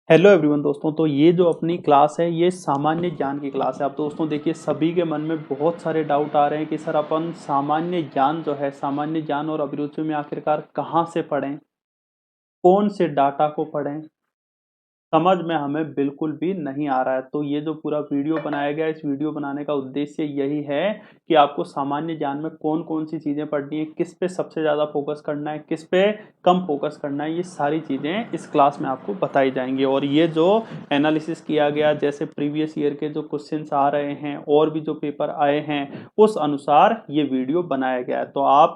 Hello everyone दोस्तों, तो ये जो अपनी क्लास है ये सामान्य ज्ञान की क्लास है। अब दोस्तों देखिए, सभी के मन में बहुत सारे डाउट आ रहे हैं कि सर अपन सामान्य ज्ञान जो है, सामान्य ज्ञान और अभिरुचि में आखिरकार कहाँ से पढ़ें, कौन से डाटा को पढ़ें, समझ में हमें बिल्कुल भी नहीं आ रहा है। तो ये जो पूरा वीडियो बनाया गया है, इस वीडियो बनाने का उद्देश्य यही है कि आपको सामान्य ज्ञान में कौन कौन सी चीज़ें पढ़नी है, किस पे सबसे ज़्यादा फोकस करना है, किस पे कम फोकस करना है, ये सारी चीज़ें इस क्लास में आपको बताई जाएंगी। और ये जो एनालिसिस किया गया, जैसे प्रीवियस ईयर के जो क्वेश्चंस आ रहे हैं और भी जो पेपर आए हैं, उस अनुसार ये वीडियो बनाया गया है। तो आप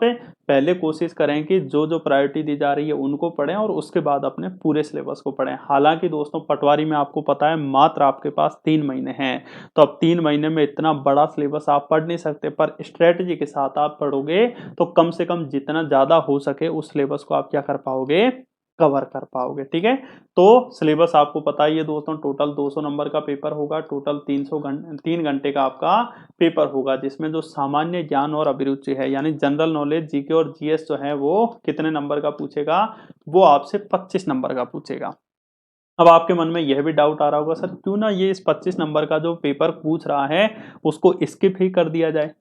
पहले कोशिश करें कि जो जो प्रायोरिटी दी जा रही है उनको पढ़ें और उसके बाद अपने पूरे सिलेबस को पढ़ें। हालांकि दोस्तों पटवारी में आपको पता है मात्र आपके पास 3 महीने हैं, तो अब 3 महीने में इतना बड़ा सिलेबस आप पढ़ नहीं सकते, पर स्ट्रेटजी के साथ आप पढ़ोगे तो कम से कम जितना ज्यादा हो सके उस सिलेबस को आप क्या कर पाओगे, कवर कर पाओगे। ठीक है, तो सिलेबस आपको पता ही है दोस्तों, टोटल 200 नंबर का पेपर होगा, टोटल 3 घंटे का आपका पेपर होगा, जिसमें जो सामान्य ज्ञान और अभिरुचि है यानी जनरल नॉलेज, जीके और जीएस जो है वो कितने नंबर का पूछेगा, वो आपसे 25 नंबर का पूछेगा। अब आपके मन में यह भी डाउट आ रहा होगा, सर क्यों ना ये इस 25 नंबर का जो पेपर पूछ रहा है उसको स्किप ही कर दिया जाए।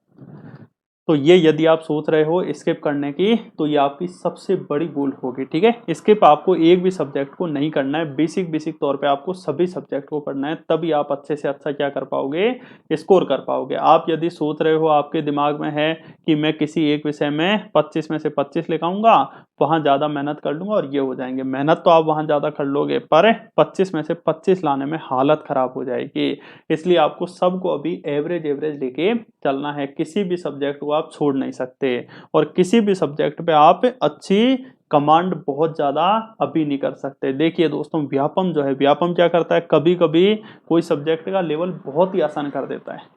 तो ये यदि आप सोच रहे हो स्किप करने की, तो ये आपकी सबसे बड़ी भूल होगी। ठीक है, स्किप आपको एक भी सब्जेक्ट को नहीं करना है, बेसिक बेसिक तौर पे आपको सभी सब्जेक्ट को पढ़ना है, तभी आप अच्छे से अच्छा क्या कर पाओगे, स्कोर कर पाओगे। आप यदि सोच रहे हो, आपके दिमाग में है कि मैं किसी एक विषय में 25 में से 25 लेकर आऊंगा, वहां ज्यादा मेहनत कर लूंगा और ये हो जाएंगे, मेहनत तो आप वहां ज्यादा कर लोगे पर 25 में से 25 लाने में हालत खराब हो जाएगी। इसलिए आपको सबको अभी एवरेज एवरेज लेके चलना है, किसी भी सब्जेक्ट को आप छोड़ नहीं सकते और किसी भी सब्जेक्ट पे आप अच्छी कमांड बहुत ज्यादा अभी नहीं कर सकते। देखिए दोस्तों, व्यापम जो है, व्यापम क्या करता है, कभी कभी कोई सब्जेक्ट का लेवल बहुत ही आसान कर देता है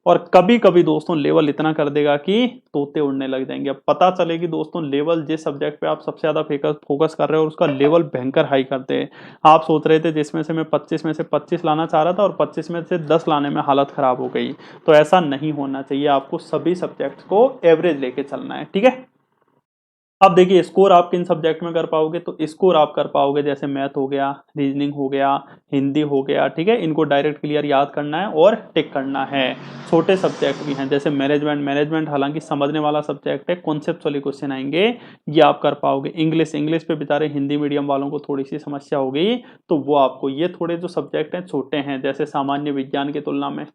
और कभी कभी दोस्तों लेवल इतना कर देगा कि तोते उड़ने लग जाएंगे। अब पता चलेगी दोस्तों, लेवल जिस सब्जेक्ट पे आप सबसे ज्यादा फोकस कर रहे हो उसका लेवल भयंकर हाई करते हैं। आप सोच रहे थे जिसमें से मैं 25 में से 25 लाना चाह रहा था और 25 में से 10 लाने में हालत खराब हो गई, तो ऐसा नहीं होना चाहिए। आपको सभी सब्जेक्ट को एवरेज लेके चलना है। ठीक है, अब देखिए स्कोर आप किन सब्जेक्ट में कर पाओगे, तो स्कोर आप कर पाओगे जैसे मैथ हो गया, रीजनिंग हो गया, हिंदी हो गया। ठीक है, इनको डायरेक्ट क्लियर याद करना है और टिक करना है। छोटे सब्जेक्ट भी हैं जैसे मैनेजमेंट, मैनेजमेंट हालांकि समझने वाला सब्जेक्ट है, कॉन्सेप्चुअली क्वेश्चन आएंगे, ये आप कर पाओगे। इंग्लिश, इंग्लिश पे बेचारे हिंदी मीडियम वालों को थोड़ी सी समस्या होगी, तो वो आपको, ये थोड़े जो सब्जेक्ट हैं छोटे हैं, जैसे सामान्य विज्ञान की तुलना में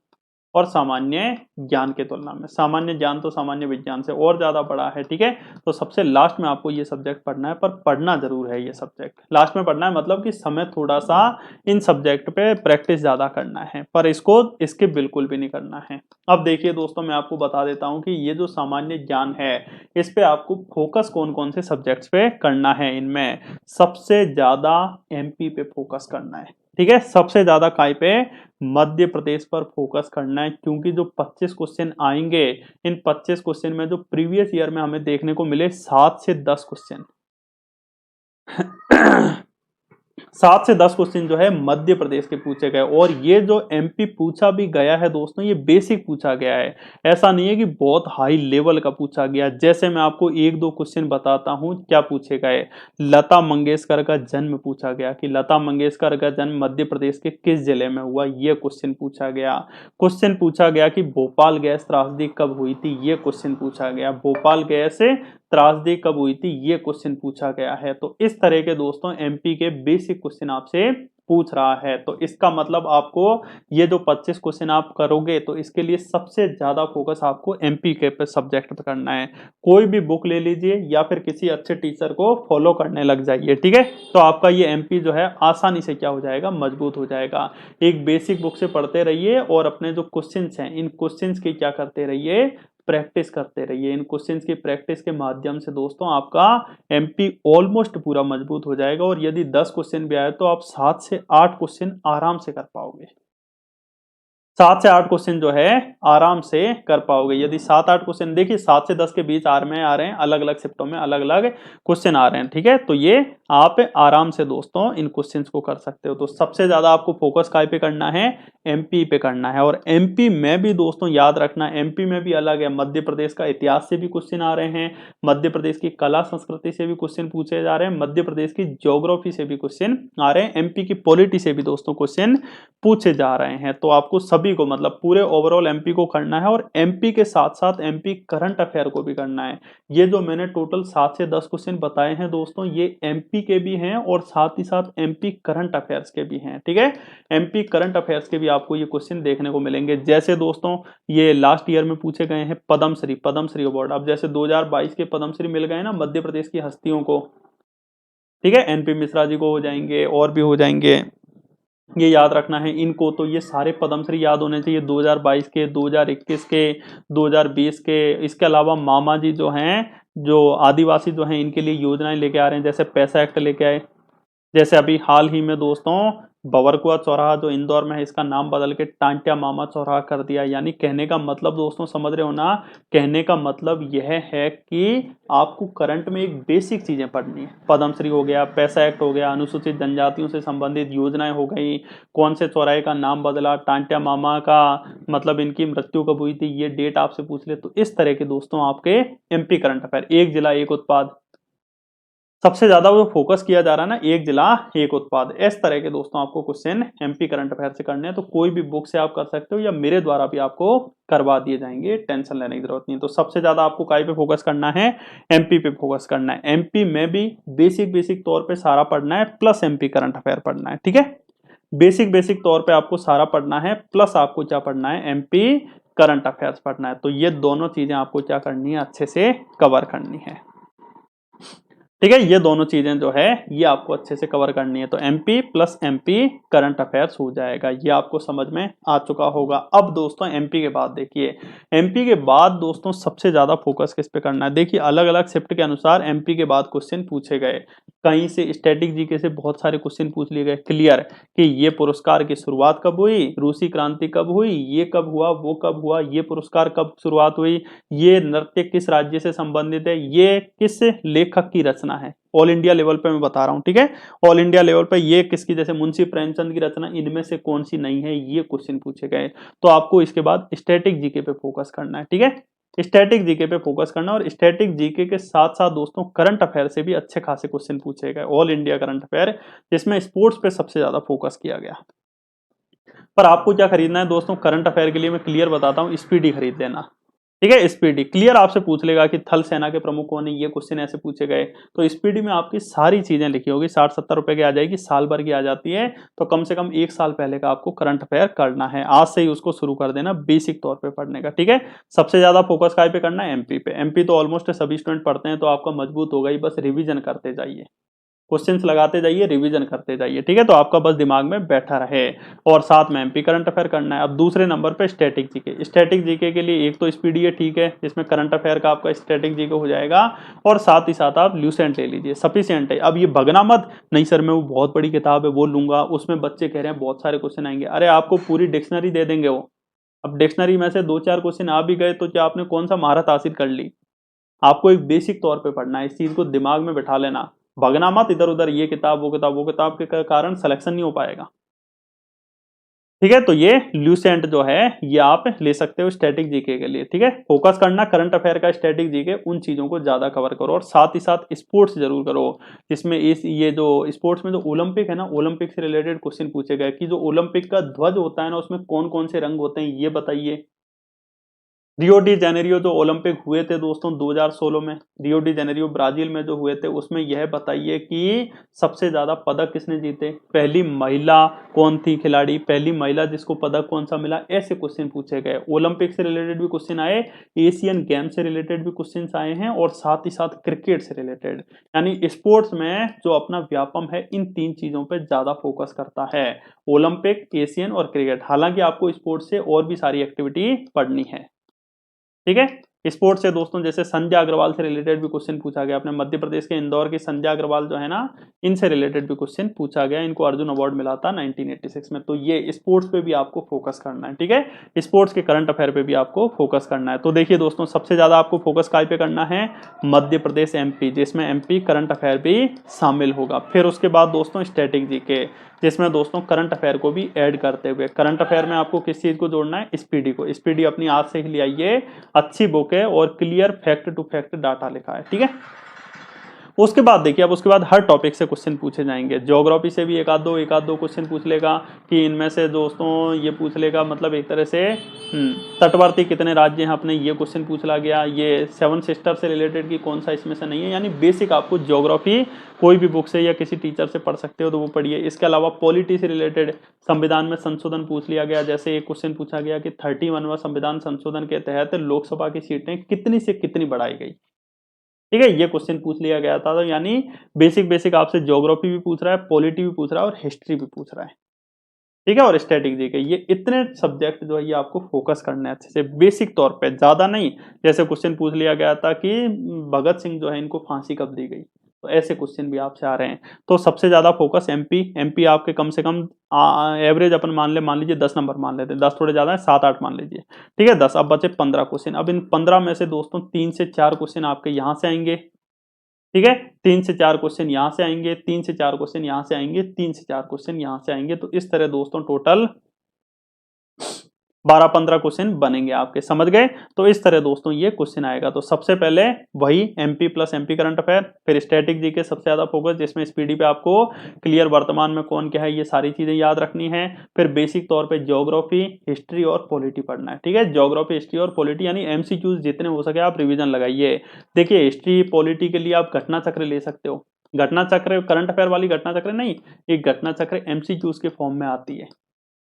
और सामान्य ज्ञान के तुलना में, सामान्य ज्ञान तो सामान्य विज्ञान से और ज्यादा बड़ा है। ठीक है, तो सबसे लास्ट में आपको ये सब्जेक्ट पढ़ना है, पर पढ़ना जरूर है। ये सब्जेक्ट लास्ट में पढ़ना है, मतलब कि समय थोड़ा सा इन सब्जेक्ट पे प्रैक्टिस ज्यादा करना है, पर इसको स्किप बिल्कुल भी नहीं करना है। अब देखिए दोस्तों, मैं आपको बता देता हूं कि ये जो सामान्य ज्ञान है, इस पे आपको फोकस कौन कौन से सब्जेक्ट्स पे करना है। इनमें सबसे ज्यादा एमपी पे फोकस करना है। ठीक है, सबसे ज्यादा काय पे, मध्य प्रदेश पर फोकस करना है, क्योंकि जो 25 क्वेश्चन आएंगे, इन 25 क्वेश्चन में जो प्रीवियस ईयर में हमें देखने को मिले 7 से 10 क्वेश्चन 7 से 10 क्वेश्चन जो है मध्य प्रदेश के पूछे गए। और ये जो एमपी पूछा भी गया है दोस्तों, ये बेसिक पूछा गया है, ऐसा नहीं है कि बहुत हाई लेवल का पूछा गया। जैसे मैं आपको एक दो क्वेश्चन बताता हूं क्या पूछे गए। लता मंगेशकर का जन्म पूछा गया कि लता मंगेशकर का जन्म मध्य प्रदेश के किस जिले में हुआ, ये क्वेश्चन पूछा गया। क्वेश्चन पूछा गया कि भोपाल गैस त्रासदी कब हुई थी, ये क्वेश्चन पूछा गया। भोपाल गैस त्रासदी कब हुई थी, ये क्वेश्चन पूछा गया है। तो इस तरह के दोस्तों एमपी के बेसिक क्वेश्चन आपसे पूछ रहा है, तो इसका मतलब आपको ये जो 25 क्वेश्चन आप करोगे, तो इसके लिए सबसे ज्यादा फोकस आपको एमपी के सब्जेक्ट पे करना है। कोई भी बुक ले लीजिए या फिर किसी अच्छे टीचर को फॉलो करने लग जाइए। ठीक है, तो आपका ये एमपी जो है आसानी से क्या हो जाएगा, मजबूत हो जाएगा। एक बेसिक बुक से पढ़ते रहिए और अपने जो क्वेश्चंस हैं, इन क्वेश्चंस की क्या करते रहिए, प्रैक्टिस करते रहिए। इन क्वेश्चंस की प्रैक्टिस के माध्यम से दोस्तों आपका एमपी ऑलमोस्ट पूरा मजबूत हो जाएगा। और यदि 10 क्वेश्चन भी आए तो आप 7 से 8 क्वेश्चन आराम से कर पाओगे। 7 से 8 क्वेश्चन जो है आराम से कर पाओगे। यदि 7-8 क्वेश्चन, देखिए 7 से 10 के बीच आ रहे हैं, अलग अलग शिफ्टों में अलग अलग क्वेश्चन आ रहे हैं, ठीक है। तो ये आप आराम से दोस्तों इन क्वेश्चंस को कर सकते हो। तो सबसे ज्यादा आपको फोकस काय पे करना है, एमपी पे करना है। और एमपी में भी दोस्तों याद रखना, एमपी में भी अलग है, मध्य प्रदेश का इतिहास से भी क्वेश्चन आ रहे हैं, मध्य प्रदेश की कला संस्कृति से भी क्वेश्चन पूछे जा रहे हैं, मध्य प्रदेश की ज्योग्राफी से भी क्वेश्चन आ रहे हैं, एमपी की पॉलिटी से भी दोस्तों क्वेश्चन पूछे जा रहे हैं। तो आपको सभी को, मतलब पूरे ओवरऑल एमपी को करना है, और एमपी के साथ साथ एमपी करंट अफेयर को भी करना है। ये जो मैंने टोटल 7 से 10 क्वेश्चन बताए हैं दोस्तों, ये एमपी के भी हैं और साथ ही साथ एमपी करंट अफेयर्स के भी हैं, ठीक है। एमपी करंट अफेयर्स के भी आपको ये क्वेश्चन देखने को मिलेंगे। जैसे दोस्तों ये लास्ट ईयर में पूछे गए हैं पद्मश्री अवार्ड। अब जैसे 2022 के पद्मश्री मिल गए ना मध्य प्रदेश की हस्तियों को, ठीक है, एनपी मिश्रा जी को हो जाएंगे और भी हो जाएंगे, ये याद रखना है इनको। तो ये सारे पद्मश्री याद होने चाहिए, 2022 के, 2021 के, 2020 के। इसके अलावा मामा जी जो हैं, जो आदिवासी जो हैं, इनके लिए योजनाएं लेके आ रहे हैं, जैसे पैसा एक्ट लेके आए। जैसे अभी हाल ही में दोस्तों बवरकुआ चौराहा जो इंदौर में है, इसका नाम बदल के टांट्या मामा चौराहा कर दिया। यानी कहने का मतलब दोस्तों समझ रहे हो ना, कहने का मतलब यह है कि आपको करंट में एक बेसिक चीजें पढ़नी है। पद्मश्री हो गया, पैसा एक्ट हो गया, अनुसूचित जनजातियों से संबंधित योजनाएं हो गई, कौन से चौराहे का नाम बदला, टांट्या मामा का मतलब इनकी मृत्यु कब हुई थी, ये डेट आपसे पूछ ले। तो इस तरह के दोस्तों आपके एमपी करंट अफेयर, एक जिला एक उत्पाद, सबसे ज्यादा वो फोकस किया जा रहा है ना, एक जिला एक उत्पाद। इस तरह के दोस्तों आपको क्वेश्चन एमपी करंट अफेयर से करने हैं। तो कोई भी बुक से आप कर सकते हो या मेरे द्वारा भी आपको करवा दिए जाएंगे, टेंशन लेने की जरूरत नहीं। तो सबसे ज्यादा आपको काय पे फोकस करना है, एमपी पे फोकस करना है। एमपी में भी बेसिक बेसिक तौर पे सारा पढ़ना है, प्लस एमपी करंट अफेयर पढ़ना है, ठीक है। बेसिक बेसिक तौर पे आपको सारा पढ़ना है, प्लस आपको क्या पढ़ना है, एमपी करंट अफेयर्स पढ़ना है। तो ये दोनों चीजें आपको क्या करनी है, अच्छे से कवर करनी है, ठीक है। ये दोनों चीजें जो है ये आपको अच्छे से कवर करनी है। तो MP plus MP current affairs हो जाएगा, ये आपको समझ में आ चुका होगा। अब दोस्तों एमपी के बाद देखिए, एमपी के बाद दोस्तों सबसे ज्यादा फोकस किस पे करना है। देखिए अलग अलग शिफ्ट के अनुसार एमपी के बाद क्वेश्चन पूछे गए। कहीं से स्टैटिक जीके से बहुत सारे क्वेश्चन पूछ लिए गए क्लियर, कि ये पुरस्कार की शुरुआत कब हुई, रूसी क्रांति कब हुई, ये कब हुआ, वो कब हुआ, ये पुरस्कार कब शुरुआत हुई, ये नृत्य किस राज्य से संबंधित है, ये किस लेखक की रचना है। ऑल इंडिया लेवल पे मैं बता रहा हूं, ठीक है। ऑल इंडिया लेवल पे ये किसकी, जैसे मुंशी प्रेमचंद की रचना, इनमें से कौन सी नहीं है, ये क्वेश्चन पूछे गए। तो आपको इसके बाद स्टैटिक जीके पे फोकस करना है, ठीक है। स्टैटिक जीके पे फोकस करना, और स्टैटिक जीके के साथ साथ दोस्तों करंट अफेयर से भी अच्छे खासे क्वेश्चन पूछे गए। ऑल इंडिया करंट अफेयर, जिसमें स्पोर्ट्स पे सबसे ज्यादा फोकस किया गया। पर आपको क्या खरीदना है दोस्तों, करंट अफेयर के लिए मैं क्लियर बताता हूं, स्पीडी खरीद लेना, ठीक है। स्पीडी क्लियर आपसे पूछ लेगा कि थल सेना के प्रमुख कौन है, ये क्वेश्चन ऐसे पूछे गए। तो स्पीडी में आपकी सारी चीजें लिखी होगी, 60-70 रुपए की आ जाएगी, साल भर की आ जाती है। तो कम से कम 1 साल पहले का आपको करंट अफेयर करना है, आज से ही उसको शुरू कर देना बेसिक तौर पे पढ़ने का, ठीक है। सबसे ज्यादा फोकस काय पे करना है, एमपी पे। एमपी तो ऑलमोस्ट सभी स्टूडेंट पढ़ते हैं, तो आपका मजबूत होगा ही, बस रिविजन करते जाइए, क्वेश्चंस लगाते जाइए, रिवीजन करते जाइए, ठीक है। तो आपका बस दिमाग में बैठा रहे, और साथ में एमपी करंट अफेयर करना है। अब दूसरे नंबर पे स्टैटिक जीके। स्टैटिक जीके के लिए एक तो स्पीडी है, ठीक है, जिसमें करंट अफेयर का आपका स्टैटिक जीके हो जाएगा, और साथ ही साथ आप ल्यूसेंट ले लीजिए, सफिशिएंट है। अब ये भगना मत, नहीं सर मैं वो बहुत बड़ी किताब है वो लूंगा, उसमें बच्चे कह रहे हैं बहुत सारे क्वेश्चन आएंगे। अरे आपको पूरी डिक्शनरी दे देंगे वो। अब डिक्शनरी में से 2-4 क्वेश्चन आ भी गए तो क्या आपने कौन सा महारत हासिल कर ली। आपको एक बेसिक तौर पे पढ़ना है, इस चीज को दिमाग में बैठा लेना, भगना मत इधर उधर, ये किताब वो किताब, वो किताब के कारण सिलेक्शन नहीं हो पाएगा, ठीक है। तो ये ल्यूसेंट जो है ये आप ले सकते हो स्टैटिक जीके के लिए, ठीक है। फोकस करना करंट अफेयर का, स्टैटिक जीके, उन चीजों को ज्यादा कवर करो, और साथ ही साथ स्पोर्ट्स जरूर करो, जिसमें इस ये जो स्पोर्ट्स में जो ओलंपिक है ना, ओलंपिक से रिलेटेड क्वेश्चन पूछे गए कि जो ओलंपिक का ध्वज होता है ना, उसमें कौन कौन से रंग होते हैं, ये बताइए। रियो डी जेनेरियो जो ओलंपिक हुए थे दोस्तों 2016 में, रियो डी जेनेरियो ब्राजील में जो हुए थे, उसमें यह बताइए कि सबसे ज्यादा पदक किसने जीते, पहली महिला कौन थी खिलाड़ी, पहली महिला जिसको पदक कौन सा मिला। ऐसे क्वेश्चन पूछे गए, ओलंपिक से रिलेटेड भी क्वेश्चन आए, एशियन गेम से रिलेटेड भी क्वेश्चन आए हैं, और साथ ही साथ क्रिकेट से रिलेटेड। यानी स्पोर्ट्स में जो अपना व्यापम है, इन 3 चीजों पर ज्यादा फोकस करता है, ओलंपिक, एशियन और क्रिकेट। हालांकि आपको स्पोर्ट्स से और भी सारी एक्टिविटी पढ़नी है, ठीक है। स्पोर्ट्स से दोस्तों जैसे संजय अग्रवाल से रिलेटेड भी क्वेश्चन पूछा गया, अपने मध्य प्रदेश के इंदौर की संजय अग्रवाल जो है ना, इनसे रिलेटेड भी क्वेश्चन पूछा गया, इनको अर्जुन अवार्ड मिला था 1986 में। तो ये स्पोर्ट्स पे भी आपको फोकस करना है, ठीक है, स्पोर्ट्स के करंट अफेयर पे भी आपको फोकस करना है। तो देखिए दोस्तों, सबसे ज्यादा आपको फोकस काय पे करना है, मध्य प्रदेश एमपी, जिसमें एमपी करंट अफेयर भी शामिल होगा। फिर उसके बाद दोस्तों स्टैटिक जीके, जिसमें दोस्तों करंट अफेयर को भी ऐड करते हुए, करंट अफेयर में आपको किस चीज को जोड़ना है, स्पीडी को। स्पीडी अपनी आज से ही ले आइए, अच्छी बुक है और clear fact to fact data लिखा है, ठीक है। उसके बाद देखिए, अब उसके बाद हर टॉपिक से क्वेश्चन पूछे जाएंगे। ज्योग्राफी से भी एक आध दो क्वेश्चन पूछ लेगा कि इनमें से दोस्तों ये पूछ लेगा, मतलब एक तरह से तटवर्ती कितने राज्य हैं अपने, ये क्वेश्चन पूछ ला गया। ये सेवन सिस्टर से रिलेटेड की कौन सा इसमें से नहीं है, यानी बेसिक आपको ज्योग्राफी कोई भी बुक से या किसी टीचर से पढ़ सकते हो तो वो पढ़िए। इसके अलावा पॉलिटी से रिलेटेड संविधान में संशोधन पूछ लिया गया। जैसे एक क्वेश्चन पूछा गया कि 31वां संविधान संशोधन के तहत लोकसभा की सीटें कितनी से कितनी बढ़ाई गई, ठीक है, ये क्वेश्चन पूछ लिया गया था। तो यानी बेसिक आपसे ज्योग्राफी भी पूछ रहा है, पॉलिटी भी पूछ रहा है और हिस्ट्री भी पूछ रहा है, ठीक है, और स्टैटिक जीके, ये इतने सब्जेक्ट जो है ये आपको फोकस करने हैं अच्छे से, बेसिक तौर पे, ज्यादा नहीं। जैसे क्वेश्चन पूछ लिया गया था कि भगत सिंह जो है इनको फांसी कब दी गई, तो ऐसे क्वेश्चन भी आपसे आ रहे हैं। तो सबसे ज्यादा फोकस एमपी आपके कम से कम एवरेज अपन मान लीजिए 10 नंबर मान लेते हैं, 10 थोड़े ज्यादा है, 7-8 मान लीजिए, ठीक है, 10। अब बचे 15 क्वेश्चन। अब इन 15 में से दोस्तों 3 से 4 क्वेश्चन आपके यहां से आएंगे, ठीक है, 3 से 4 क्वेश्चन यहां से आएंगे, 3 से 4 क्वेश्चन यहां से आएंगे, 3 से 4 क्वेश्चन यहां से आएंगे। तो इस तरह दोस्तों टोटल 12-15 क्वेश्चन बनेंगे आपके, समझ गए। तो इस तरह दोस्तों ये क्वेश्चन आएगा। तो सबसे पहले वही MP plus MP current affair, फिर स्टैटिक जीके सबसे ज्यादा फोकस, जिसमें स्पीडी पे आपको क्लियर वर्तमान में कौन क्या है ये सारी चीजें याद रखनी है। फिर बेसिक तौर पे ज्योग्राफी, हिस्ट्री और पॉलिटी पढ़ना है, ठीक है, ज्योग्राफी, हिस्ट्री और पॉलिटी, यानी एमसीक्यूज जितने हो सके आप रिविजन लगाइए। देखिए हिस्ट्री पॉलिटी के लिए आप घटना चक्र ले सकते हो, घटना चक्र करंट अफेयर वाली घटना चक्र नहीं, एक घटना चक्र एमसीक्यूज के फॉर्म में आती है,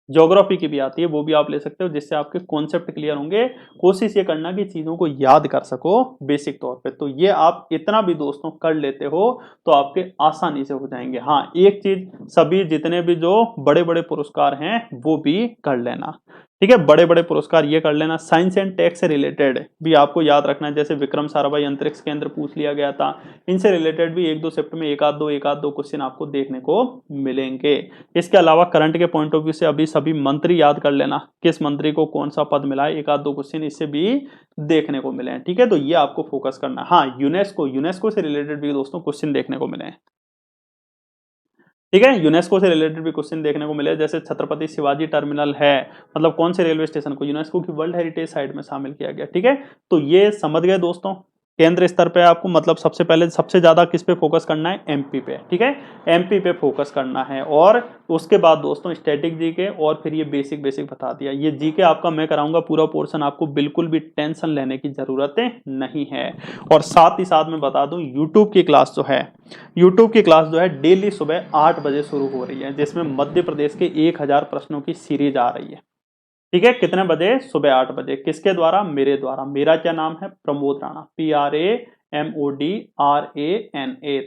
ज्योग्राफी की भी आती है, वो भी आप ले सकते हो, जिससे आपके कॉन्सेप्ट क्लियर होंगे। कोशिश ये करना कि चीजों को याद कर सको बेसिक तौर पे। तो ये आप इतना भी दोस्तों कर लेते हो तो आपके आसानी से हो जाएंगे। हाँ, एक चीज, सभी जितने भी जो बड़े बड़े पुरस्कार हैं वो भी कर लेना, ठीक है, बड़े बड़े पुरस्कार ये कर लेना। साइंस एंड टेक से रिलेटेड भी आपको याद रखना है, जैसे विक्रम साराभाई अंतरिक्ष केंद्र पूछ लिया गया था, इनसे रिलेटेड भी 1-2 शिफ्ट में एक आध दो क्वेश्चन आपको देखने को मिलेंगे। इसके अलावा करंट के पॉइंट ऑफ व्यू से अभी सभी मंत्री याद कर लेना, किस मंत्री को कौन सा पद मिला है, एक आध दो क्वेश्चन इससे भी देखने को मिले हैं, ठीक है। तो ये आपको फोकस करना है। हाँ, यूनेस्को से रिलेटेड भी दोस्तों क्वेश्चन देखने को मिले हैं, ठीक है, यूनेस्को से रिलेटेड भी क्वेश्चन देखने को मिले। जैसे छत्रपति शिवाजी टर्मिनल है, मतलब कौन से रेलवे स्टेशन को यूनेस्को की वर्ल्ड हेरिटेज साइट में शामिल किया गया, ठीक है। तो ये समझ गए दोस्तों, केंद्र स्तर पे आपको मतलब सबसे पहले सबसे ज्यादा किस पे फोकस करना है, एमपी पे, ठीक है, एमपी पे फोकस करना है। और उसके बाद दोस्तों स्टैटिक जीके, और फिर ये बेसिक बता दिया। ये जीके आपका मैं कराऊंगा पूरा पोर्शन, आपको बिल्कुल भी टेंशन लेने की जरूरत नहीं है। और साथ ही साथ मैं बता दूं, यूट्यूब की क्लास जो है डेली सुबह 8 बजे शुरू हो रही है, जिसमें मध्य प्रदेश के 1000 प्रश्नों की सीरीज आ रही है, ठीक है। कितने बजे, सुबह 8 बजे। किसके द्वारा, मेरे द्वारा। मेरा क्या नाम है, प्रमोद राणा, PRAMODRANA।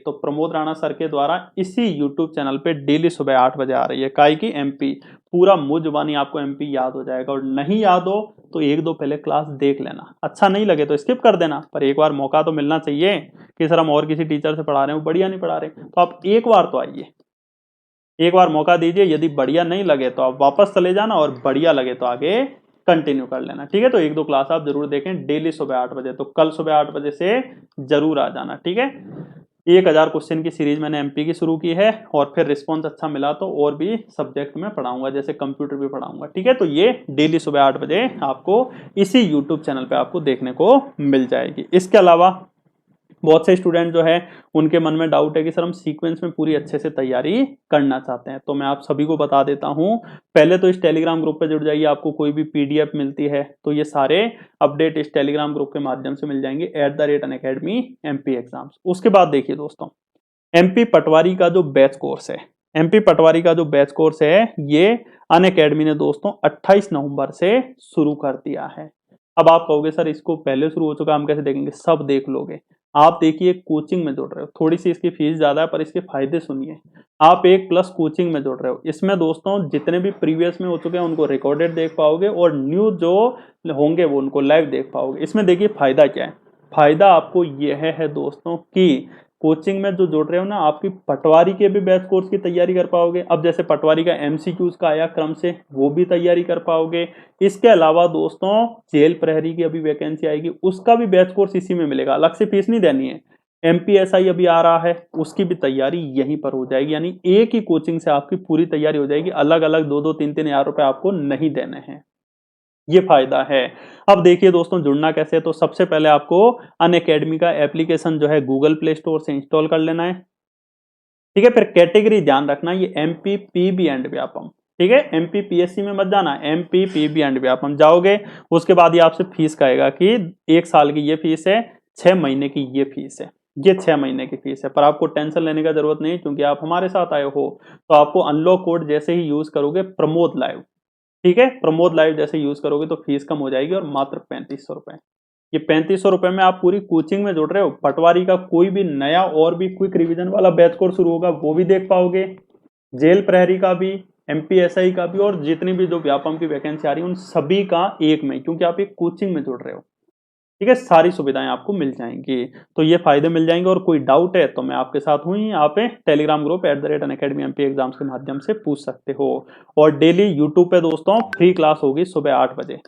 तो प्रमोद राणा सर के द्वारा इसी यूट्यूब चैनल पे डेली सुबह 8 बजे आ रही है। काय की, एमपी, पूरा मुझबानी आपको एमपी याद हो जाएगा। और नहीं याद हो तो 1-2 पहले क्लास देख लेना, अच्छा नहीं लगे तो स्किप कर देना, पर एक बार मौका तो मिलना चाहिए कि सर हम और किसी टीचर से पढ़ा रहे हैं, बढ़िया नहीं पढ़ा रहे, तो आप एक बार तो आइए, एक बार मौका दीजिए। यदि बढ़िया नहीं लगे तो आप वापस चले जाना, और बढ़िया लगे तो आगे कंटिन्यू कर लेना, ठीक है। तो 1-2 क्लास आप जरूर देखें डेली सुबह 8 बजे। तो कल सुबह 8 बजे से जरूर आ जाना, ठीक है। 1000 क्वेश्चन की सीरीज मैंने एमपी की शुरू की है, और फिर रिस्पॉन्स अच्छा मिला तो और भी सब्जेक्ट में पढ़ाऊंगा, जैसे कंप्यूटर भी पढ़ाऊंगा, ठीक है। तो ये डेली सुबह 8 बजे आपको इसी यूट्यूब चैनल पे आपको देखने को मिल जाएगी। इसके अलावा बहुत से स्टूडेंट जो है उनके मन में डाउट है कि सर हम सीक्वेंस में पूरी अच्छे से तैयारी करना चाहते हैं, तो मैं आप सभी को बता देता हूं, पहले तो इस टेलीग्राम ग्रुप पे जुड़ जाइए। आपको कोई भी पीडीएफ मिलती है तो ये सारे अपडेट इस टेलीग्राम ग्रुप के माध्यम से मिल जाएंगे, @Unacademy MP एग्जाम्स। उसके बाद देखिए दोस्तों, एमपी पटवारी का जो बैच कोर्स है, एमपी पटवारी का जो बैच कोर्स है, ये अनअकैडमी ने दोस्तों 28 नवंबर से शुरू कर दिया है। अब आप कहोगे सर इसको पहले शुरू हो चुका, हम कैसे देखेंगे, सब देख लोगे। आप देखिए कोचिंग में जुड़ रहे हो, थोड़ी सी इसकी फीस ज्यादा है पर इसके फायदे सुनिए। आप 1+ कोचिंग में जुड़ रहे हो, इसमें दोस्तों जितने भी प्रीवियस में हो चुके हैं उनको रिकॉर्डेड देख पाओगे और न्यू जो होंगे वो उनको लाइव देख पाओगे। इसमें देखिए फायदा क्या है, फायदा आपको यह है दोस्तों कि कोचिंग में जो जुड़ रहे हो ना, आपकी पटवारी के भी बैच कोर्स की तैयारी कर पाओगे। अब जैसे पटवारी का एमसीक्यूज का आया क्रम से, वो भी तैयारी कर पाओगे। इसके अलावा दोस्तों जेल प्रहरी की अभी वैकेंसी आएगी, उसका भी बैच कोर्स इसी में मिलेगा, अलग से फीस नहीं देनी है। एमपीएसआई अभी आ रहा है, उसकी भी तैयारी यहीं पर हो जाएगी, यानी एक ही कोचिंग से आपकी पूरी तैयारी हो जाएगी, अलग अलग 2-2 3-3 हजार रुपए आपको नहीं देने हैं। ये फायदा है। अब देखिए दोस्तों जुड़ना कैसे है, तो सबसे पहले आपको अनअकैडमी का एप्लीकेशन जो है गूगल प्ले स्टोर से इंस्टॉल कर लेना है। ठीक है, फिर कैटेगरी ध्यान रखना, ये एमपी पीबी एंड व्यापम। ठीक है, एमपी पीएससी में मत जाना, एमपी पीबी एंड व्यापम जाओगे। उसके बाद ये आपसे फीस कहेगा कि 1 साल की ये फीस है, 6 महीने की ये फीस है। ये 6 महीने की फीस है, पर आपको टेंशन लेने का जरूरत नहीं, क्योंकि आप हमारे साथ आए हो। तो आपको अनलॉक कोड जैसे ही यूज करोगे प्रमोद लाइव, ठीक है, प्रमोद लाइव जैसे यूज करोगे तो फीस कम हो जाएगी और मात्र 3500 रुपए। ये 3500 रुपए में आप पूरी कोचिंग में जुड़ रहे हो। पटवारी का कोई भी नया और भी क्विक रिवीजन वाला बैच कोर्स शुरू होगा वो भी देख पाओगे, जेल प्रहरी का भी, एमपीएसआई का भी, और जितनी भी जो व्यापम की वैकेंसी आ रही है उन सभी का एक में, क्योंकि आप एक कोचिंग में जुड़ रहे हो। ठीक है, सारी सुविधाएं आपको मिल जाएंगी। तो ये फायदे मिल जाएंगे, और कोई डाउट है तो मैं आपके साथ हूं ही। आप Telegram group @unacademy MP exams के माध्यम से पूछ सकते हो। और डेली यूट्यूब पे दोस्तों फ्री क्लास होगी सुबह 8 बजे।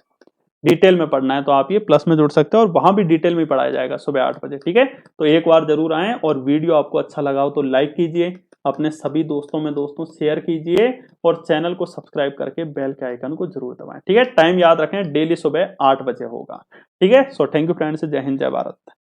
डिटेल में पढ़ना है तो आप ये प्लस में जुड़ सकते हो, और वहां भी डिटेल में पढ़ाया जाएगा सुबह 8 बजे। ठीक है, तो एक बार जरूर आएं, और वीडियो आपको अच्छा लगा हो तो लाइक कीजिए, अपने सभी दोस्तों में दोस्तों शेयर कीजिए, और चैनल को सब्सक्राइब करके बेल के आइकन को जरूर दबाएं। ठीक है, टाइम याद रखें, डेली सुबह 8 बजे होगा। ठीक है, सो थैंक यू फ्रेंड्स, जय हिंद जय भारत।